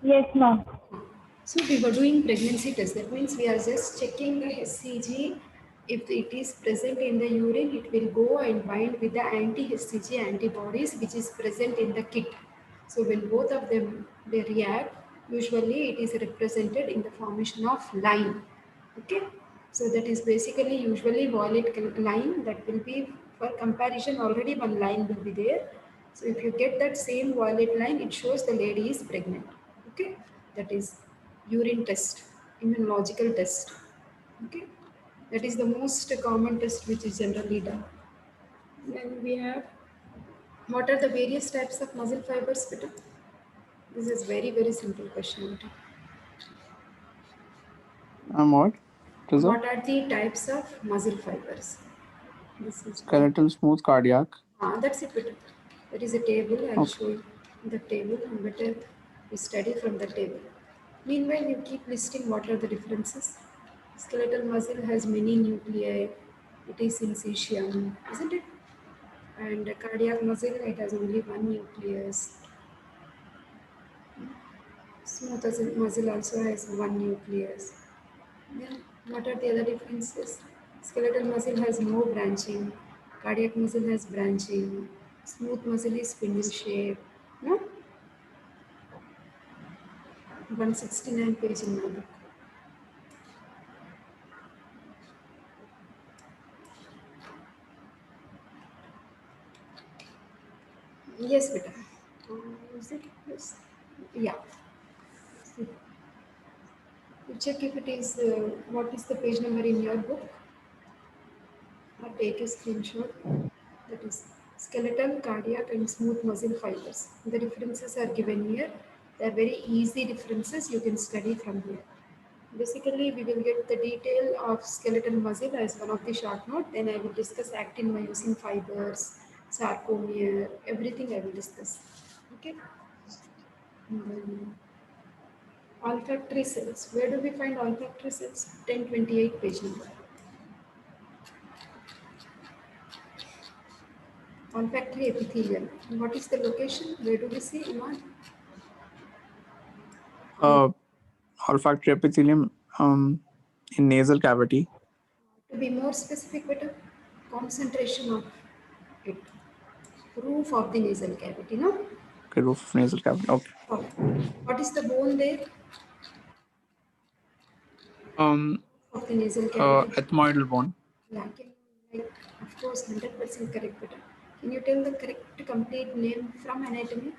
Yes, ma'am. So we were doing pregnancy test. That means we are just checking the HCG. If it is present in the urine, it will go and bind with the anti-HCG antibodies which is present in the kit. So when both of them they react, usually it is represented in the formation of line. Okay. So that is basically usually violet line that will be for comparison already one line will be there. So if you get that same violet line, it shows the lady is pregnant. Okay. That is urine test, immunological test. Okay, that is the most common test which is generally done. Then we have what are the various types of muscle fibers, Peter? This is very simple question. What? Trezor? What are the types of muscle fibers? This is the Skeletal, smooth, cardiac. that's it, Peter. There is a table. I'll Okay. show you the table and better we study from the table. Meanwhile, you keep listing what are the differences. Skeletal muscle has many nuclei. It is in syncytium, isn't it? And the cardiac muscle, it has only one nucleus. Smooth muscle also has one nucleus. Then what are the other differences? Skeletal muscle has no branching. Cardiac muscle has branching. Smooth muscle is spindle shape. No? 169 page in my book. Yes, beta. Is it? Yes. Yeah. See. You check if it is, what is the page number in your book, or take a screenshot. That is skeletal, cardiac, and smooth muscle fibers. The differences are given here. They are very easy differences you can study from here. Basically, we will get the detail of skeletal muscle as one of the short note. Then I will discuss actin myosin fibers, sarcomere, everything I will discuss. Okay. And then olfactory cells. Where do we find olfactory cells? 1028 page number. Olfactory epithelium. What is the location? Where do we see Iman? Uh, Olfactory epithelium in nasal cavity. To be more specific, better concentration of it. Roof of the nasal cavity, no? Okay, roof of nasal cavity. Okay. Oh. What is the bone there Um, of the nasal cavity? ethmoidal bone. Yeah, can you, like, of course, 100% correct, better. Can you tell the correct complete name from anatomy?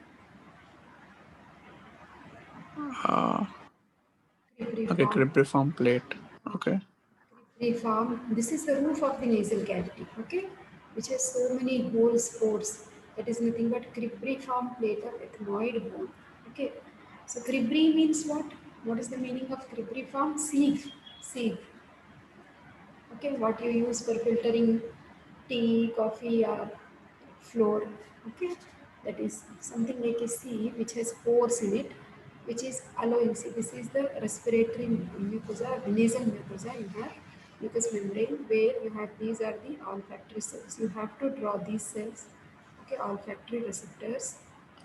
Uh, okay, Cribriform. cribriform plate. Okay. Cribriform. This is the roof of the nasal cavity, okay? Which has so many holes, pores. That is nothing but cribriform plate of ethmoid bone. Okay. So cribri means what? What is the meaning of cribriform? Sieve. Sieve. Okay, what you use for filtering tea, coffee, or flour. Okay, that is something like a sieve which has pores in it, which is allowing. See, this is the respiratory mucosa, nasal mucosa. You have mucous membrane where you have these are the olfactory cells. You have to draw these cells. Okay, olfactory receptors.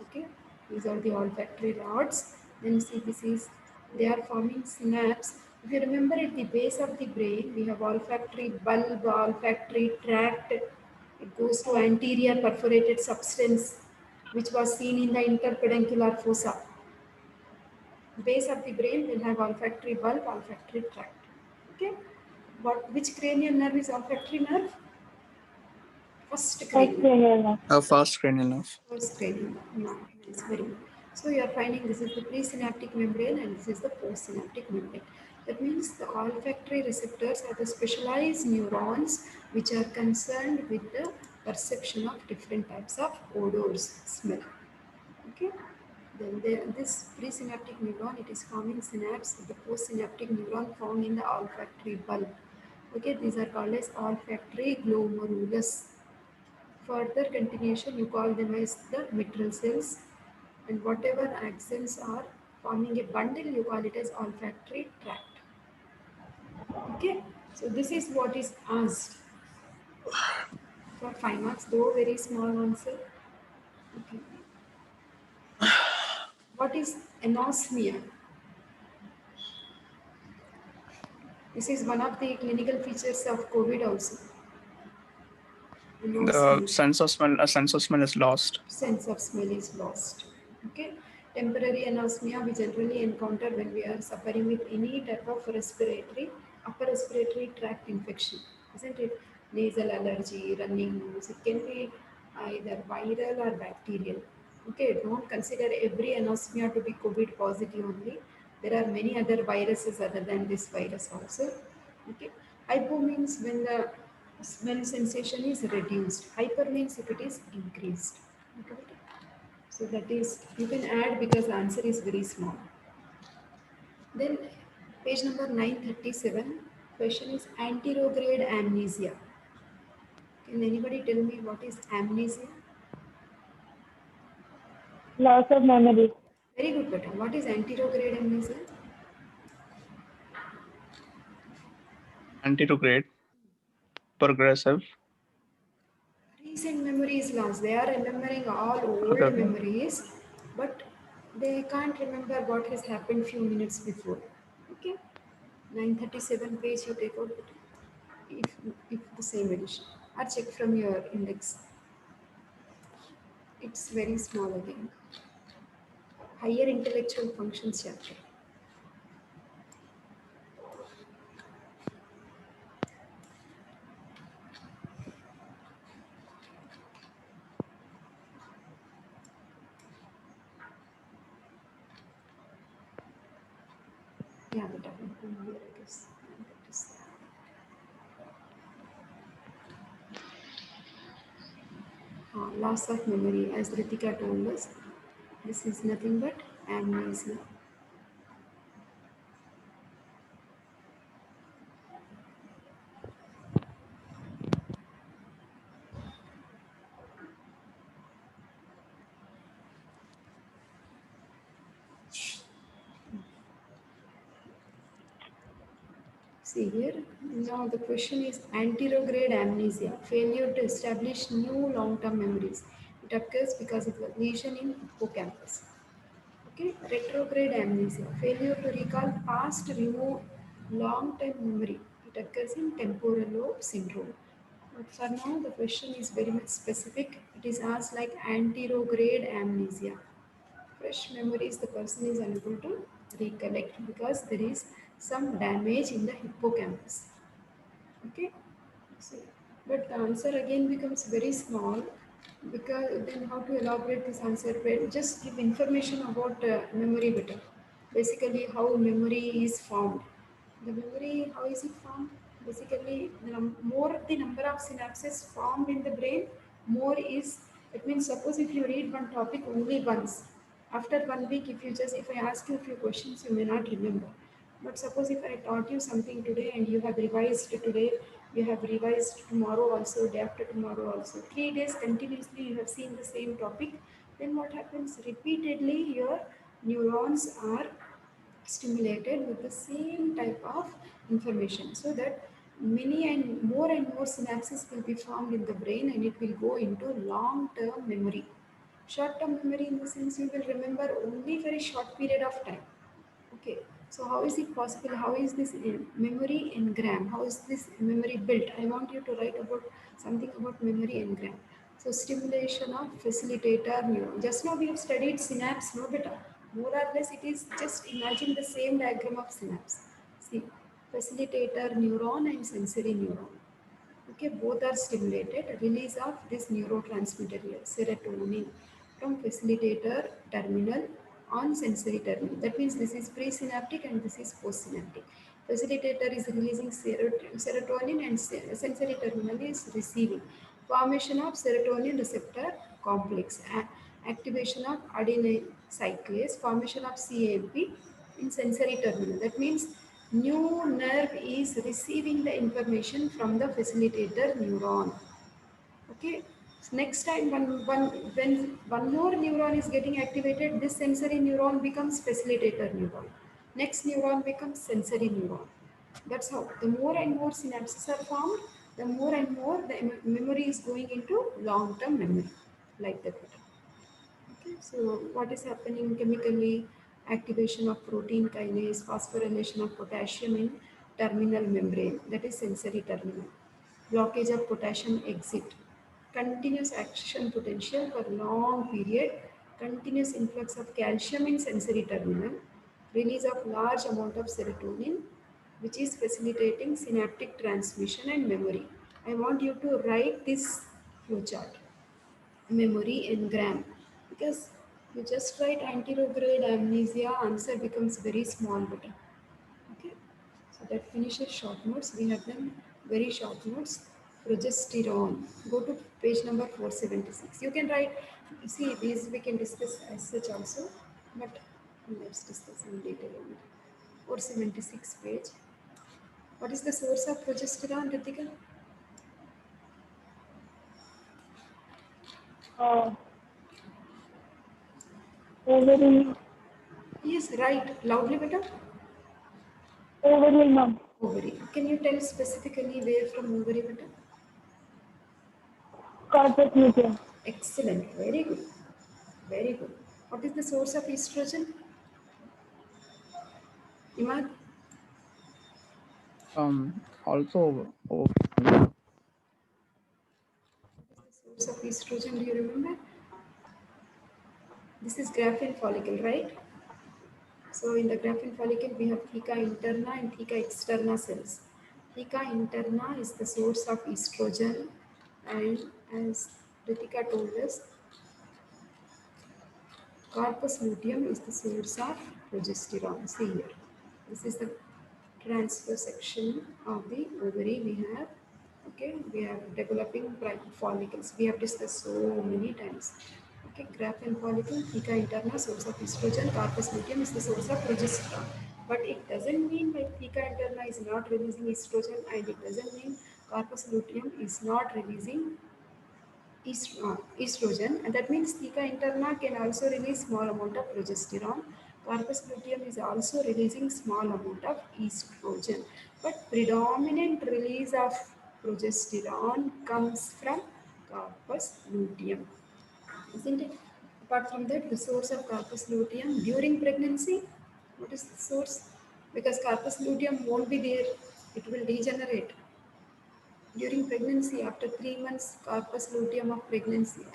Okay, these are the olfactory rods. Then see, this is they are forming synapse. If you remember at the base of the brain, we have olfactory bulb, olfactory tract. It goes to anterior perforated substance, which was seen in the interpeduncular fossa. Base of the brain will have olfactory bulb, olfactory tract. Okay. Which cranial nerve is olfactory nerve? First First cranial. cranial. Fast cranial nerve. First cranial. No, it's very good. So you are finding this is the presynaptic membrane and this is the postsynaptic membrane. That means the olfactory receptors are the specialized neurons which are concerned with the perception of different types of odors, smell. Okay. Then this presynaptic neuron, it is forming synapse. The postsynaptic neuron formed in the olfactory bulb. Okay, these are called as olfactory glomerulus. Further continuation, you call them as the mitral cells, and whatever accents are forming a bundle, you call it as olfactory tract. Okay, so this is what is asked for 5 marks, though very small answer. Okay. What is anosmia? This is one of the clinical features of COVID also. The Anosmia. sense of smell is lost. Sense of smell is lost. Okay. Temporary anosmia we generally encounter when we are suffering with any type of upper respiratory tract infection, isn't it? Nasal allergy, running nose. It can be either viral or bacterial. Okay, don't consider every anosmia to be COVID positive only. There are many other viruses other than this virus also. Okay, hypo means when the smell sensation is reduced. Hyper means if it is increased. Okay. So that is, you can add because the answer is very small. Then page number 937, question is anterograde amnesia. Can anybody tell me what is amnesia? Loss of memory. Very good, Patel. What is anterograde amnesia? Anterograde, progressive. Recent memory is lost. They are remembering all old Okay, okay. memories, but they can't remember what has happened few minutes before. Okay, 937 page you take out if the same edition or check from your index. It's very small again. Higher intellectual functions chapter. Yeah, the development here I guess. That is. Loss of memory, as Ritika told us, this is nothing but amnesia. See here, now the question is anterograde amnesia, failure to establish new long-term memories. It occurs because of a lesion in hippocampus. Okay, retrograde amnesia, failure to recall past removed long-term memory. It occurs in temporal lobe syndrome. But for now, the question is very much specific. It is asked like anterograde amnesia. Fresh memories the person is unable to recollect because there is some damage in the hippocampus. Okay, so, but the answer again becomes very small because then how to elaborate this answer? Well, just give information about memory better. Basically, how memory is formed. The memory, how is it formed? Basically, more the number of synapses formed in the brain, more is, it means suppose if you read one topic only once, after 1 week, if I ask you a few questions, you may not remember. But suppose if I taught you something today and you have revised today, you have revised tomorrow also, day after tomorrow also, 3 days continuously you have seen the same topic, then what happens? Repeatedly your neurons are stimulated with the same type of information so that and more synapses will be formed in the brain and it will go into long term memory. Short term memory in the sense you will remember only for a short period of time. Okay, so how is it possible? How is this memory engram? How is this memory built? I want you to write about something about memory engram. So stimulation of facilitator neuron. Just now we have studied synapse, no better. More or less it is just imagine the same diagram of synapse. See, facilitator neuron and sensory neuron. Okay, both are stimulated. Release of this neurotransmitter here, serotonin, from facilitator terminal on sensory terminal. That means this is presynaptic and this is postsynaptic. Facilitator is releasing serotonin and sensory terminal is receiving. Formation of serotonin receptor complex, activation of adenine cyclase, formation of CAMP in sensory terminal. That means new nerve is receiving the information from the facilitator neuron. Okay. So next time when one more neuron is getting activated, this sensory neuron becomes facilitator neuron. Next neuron becomes sensory neuron. That's how the more and more synapses are formed, the more and more the memory is going into long-term memory, like that. Okay. So what is happening chemically? Activation of protein kinase, phosphorylation of potassium in terminal membrane, that is sensory terminal. Blockage of potassium exit. Continuous action potential for long period. Continuous influx of calcium in sensory terminal. Release of large amount of serotonin, which is facilitating synaptic transmission and memory. I want you to write this flowchart. Memory engram, because you just write anterograde amnesia, answer becomes very small button. Okay, so that finishes short notes. We have done very short notes. Progesterone, go to page number 476. You can write, see these we can discuss as such also, but let's discuss in detail only. 476 page. What is the source of progesterone, Ritika? Uh, ovary, Yes, right, loudly better. ovary, ma'am. Ovary. Can you tell specifically where from ovary better? Corpus luteum. Excellent. Very good. Very good. What is the source of estrogen? Imad, Also, source of estrogen, do you remember? This is graphene follicle, right? So in the graphene follicle, we have theca interna and theca externa cells. Theca interna is the source of estrogen, and as Ritika told us, corpus luteum is the source of progesterone. See here. This is the transfer section of the ovary we have. Okay, we are developing follicles. We have discussed so many times. Okay, graphene follicle, theca interna, source of estrogen, corpus luteum is the source of progesterone. But it doesn't mean like theca interna is not releasing estrogen, and it doesn't mean corpus luteum is not releasing estrogen, and that means theca interna can also release small amount of progesterone. Corpus luteum is also releasing small amount of estrogen, but predominant release of progesterone comes from corpus luteum, isn't it? Apart from that, the source of corpus luteum during pregnancy, what is the source? Because corpus luteum won't be there, it will degenerate during pregnancy. After 3 months, corpus luteum of pregnancy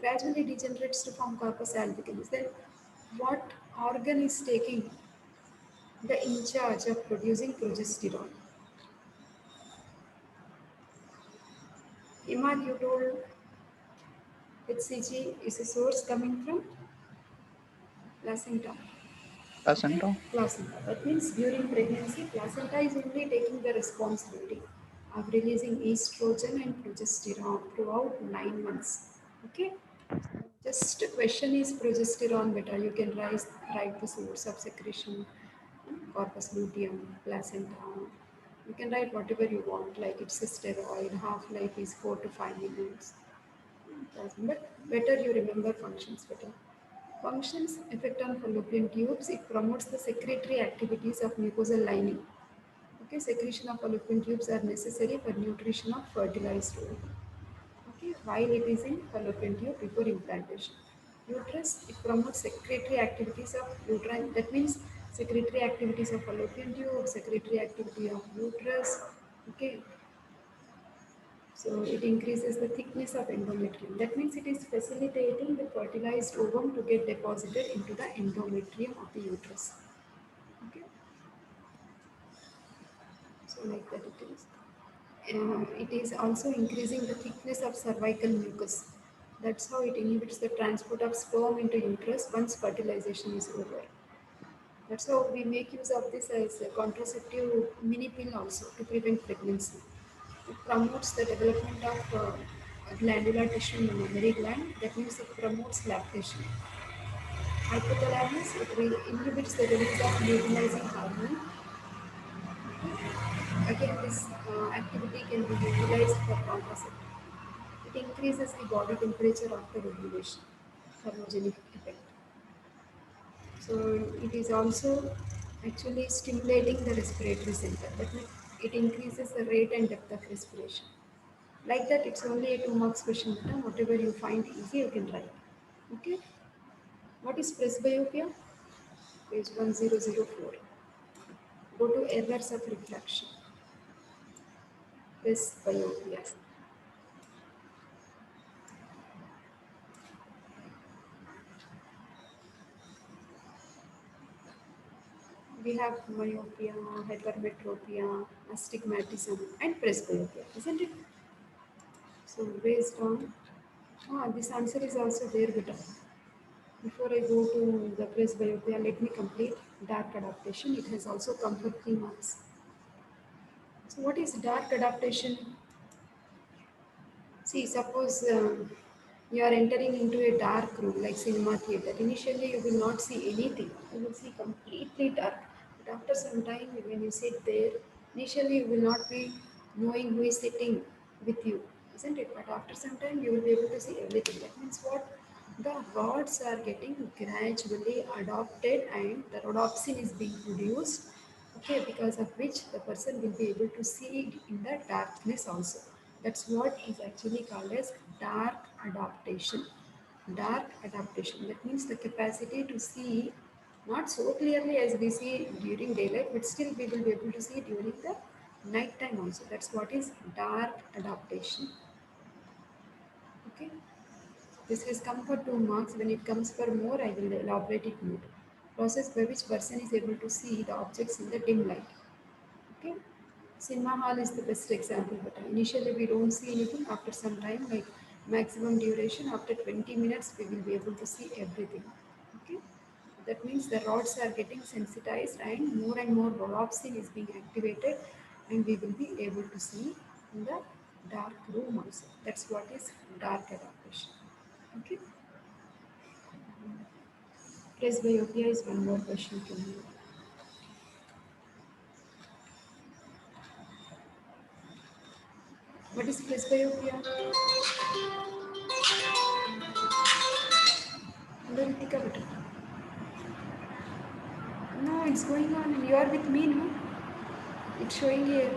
gradually degenerates to form corpus albicans. Then, what organ is taking the in charge of producing progesterone? Imad, you told HCG is a source coming from placenta. Okay, placenta. placenta. That means during pregnancy, placenta is only taking the responsibility of releasing estrogen and progesterone throughout 9 months. Okay. Just question is progesterone better. You can write the source of secretion, corpus luteum, placenta. You can write whatever you want, like it's a steroid, half life is 4 to 5 minutes. But better you remember functions better. Functions effect on fallopian tubes. It promotes the secretory activities of mucosal lining. Okay, secretion of fallopian tubes are necessary for nutrition of fertilized ovum. Okay, while it is in fallopian tube before implantation. Uterus, it promotes secretory activities of uterine. That means secretory activities of fallopian tube, secretory activity of uterus. Okay, so it increases the thickness of endometrium. That means it is facilitating the fertilized ovum to get deposited into the endometrium of the uterus. Okay, so like that it is. It is also increasing the thickness of cervical mucus. That's how it inhibits the transport of sperm into uterus once fertilization is over. That's how we make use of this as a contraceptive mini pill also to prevent pregnancy. It promotes the development of glandular tissue in the mammary gland. That means it promotes lactation. Hypothalamus, it inhibits the release of luteinizing hormone. Again, this activity can be utilized for contraceptive. It increases the body temperature after ovulation, thermogenic effect. So it is also actually stimulating the respiratory center. That means it increases the rate and depth of respiration. Like that, it's only a 2 marks question. Whatever you find easy, you can write. Okay, what is presbyopia? Page 1004. Go to errors of reflection. Presbyopia. We have myopia, hypermetropia, astigmatism, and presbyopia, isn't it? So based on this answer is also there, beta. Before I go to the presbyopia, let me complete dark adaptation. It has also come for 3 marks. So what is dark adaptation? See, suppose you are entering into a dark room like cinema theater. Initially, you will not see anything. You will see completely dark. But after some time, when you sit there, initially you will not be knowing who is sitting with you, isn't it? But after some time, you will be able to see everything. That means what? The rods are getting gradually adopted, and the rhodopsin is being produced, okay, because of which the person will be able to see in the darkness also. That's what is actually called as dark adaptation. Dark adaptation, that means the capacity to see not so clearly as we see during daylight, but still we will be able to see during the night time also. That's what is dark adaptation. Okay, this has come for 2 marks. When it comes for more, I will elaborate it more. Process by which person is able to see the objects in the dim light. Okay, cinema hall is the best example. But initially we don't see anything. After some time, like maximum duration, after 20 minutes, we will be able to see everything. Okay, that means the rods are getting sensitized, and more rhodopsin is being activated, and we will be able to see in the dark room also. That's what is dark adaptation. Okay. Presbyopia is one more question from you. What is presbyopia? Hello, Ritika, beta. No, it's going on. You are with me, no? It's showing here.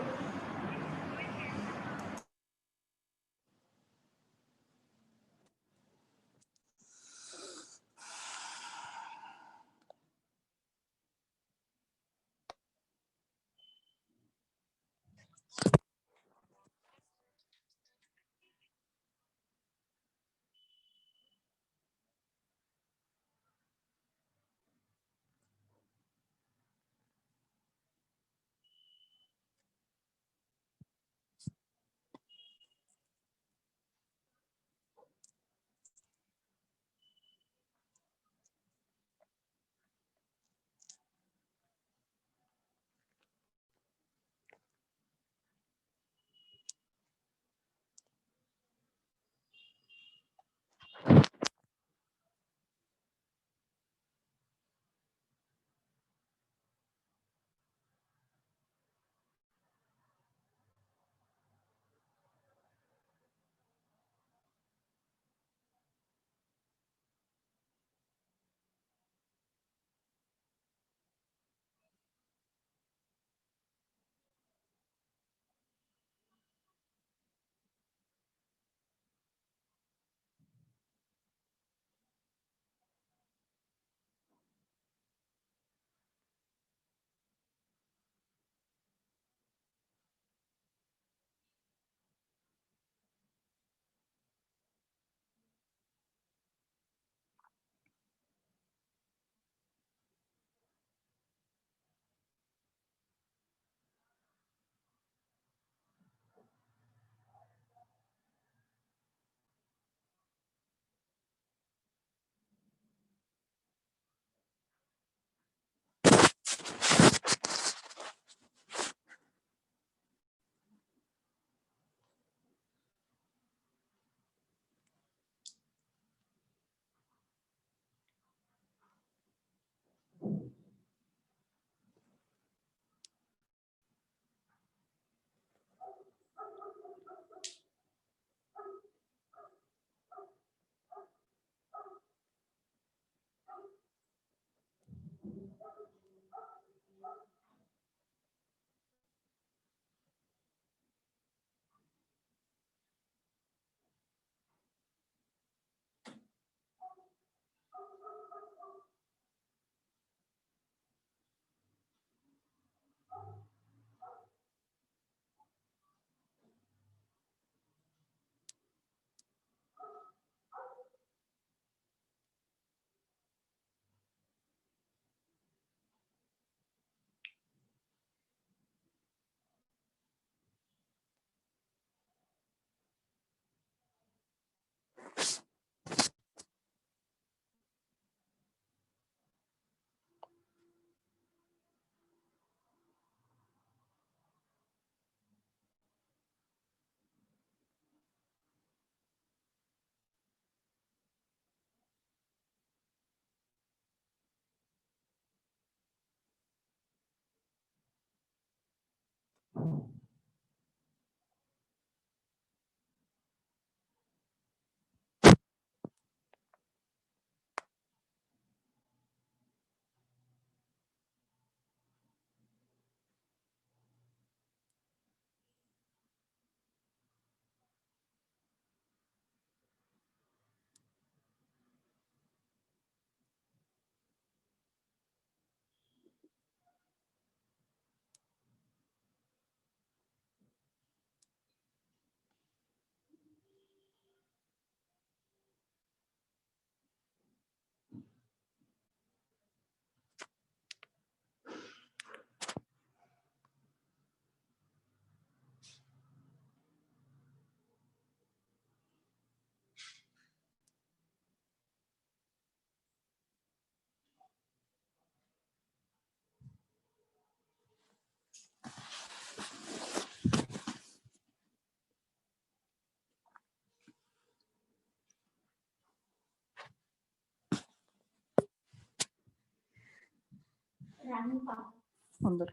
అందరు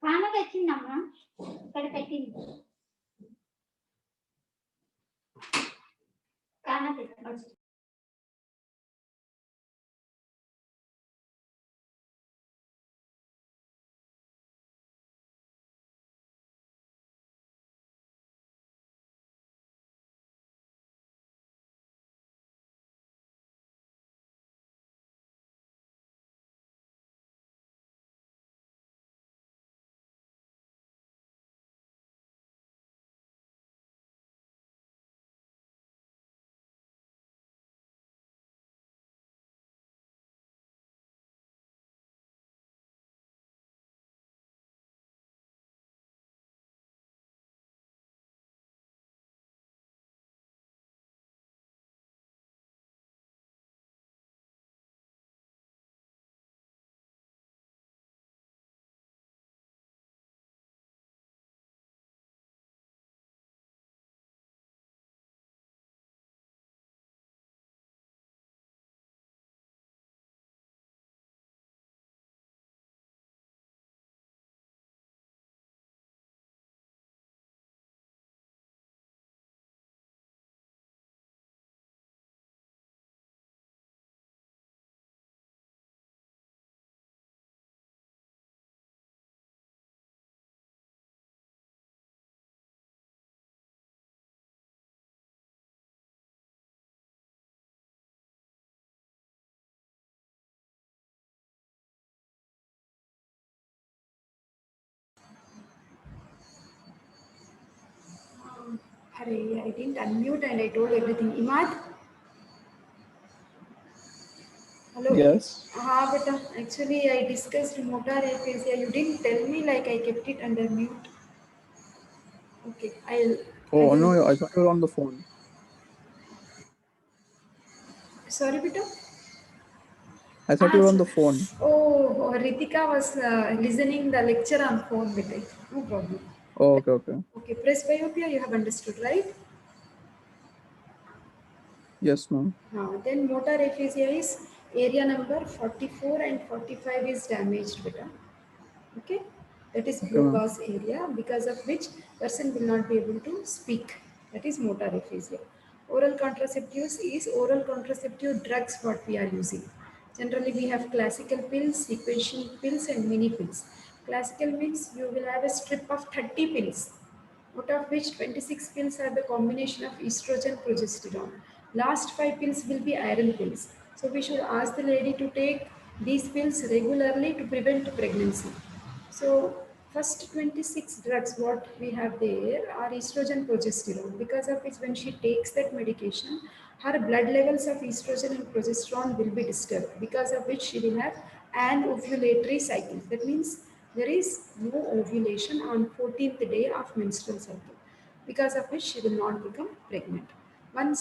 పాన తెచ్చిందమ్మా ఇక్కడ పెట్టింది కాన తెచ్చి Hurry, I didn't unmute and I told everything. Imad? Hello? Yes. But actually I discussed motor aphasia. You didn't tell me, like I kept it under mute. Okay, Oh I no, will. I thought you were on the phone. Sorry, Beta? I thought you were on the phone. Oh, Ritika was listening the lecture on phone, Beta. No problem. Oh, okay. Okay, presbyopia you have understood, right? Yes, ma'am. Then motor aphasia is area number 44 and 45 is damaged, beta. Okay, that is Okay, ma'am. Broca's area, because of which person will not be able to speak. That is motor aphasia. Oral contraceptives is oral contraceptive drugs what we are using. Generally we have classical pills, sequential pills and mini pills. Classical means you will have a strip of 30 pills, out of which 26 pills are the combination of estrogen progesterone. Last 5 pills will be iron pills. So we should ask the lady to take these pills regularly to prevent pregnancy. So first 26 drugs what we have there are estrogen progesterone, because of which when she takes that medication, her blood levels of estrogen and progesterone will be disturbed, because of which she will have an ovulatory cycle. That means there is no ovulation on 14th day of menstrual cycle, because of which she will not become pregnant. Once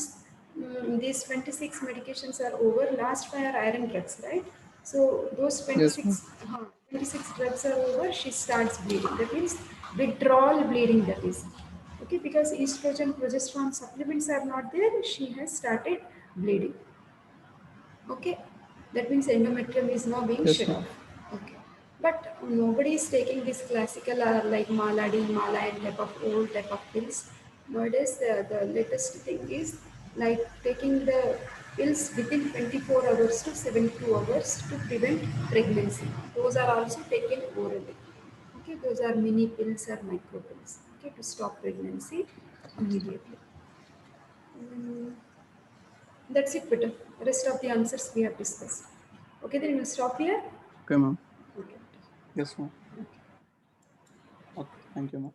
these 26 medications are over, last 5 are iron drugs, right? So those Yes, ma'am. 26 drugs are over, she starts bleeding. That means withdrawal bleeding, that is. Okay, because estrogen, progesterone supplements are not there, she has started bleeding. Okay, that means endometrium is now being Yes, shed ma'am. off. Okay, but nobody is taking this classical like Maladi, Malayan type of old type of pills. Nowadays, the latest thing is like taking the pills within 24 hours to 72 hours to prevent pregnancy. Those are also taken orally. Okay, those are mini pills or micro pills. Okay, to stop pregnancy immediately. That's it, Peter. Rest of the answers we have discussed. Okay, then we'll stop here. Okay, ma'am. Okay. Yes, ma'am. Okay, thank you, ma'am.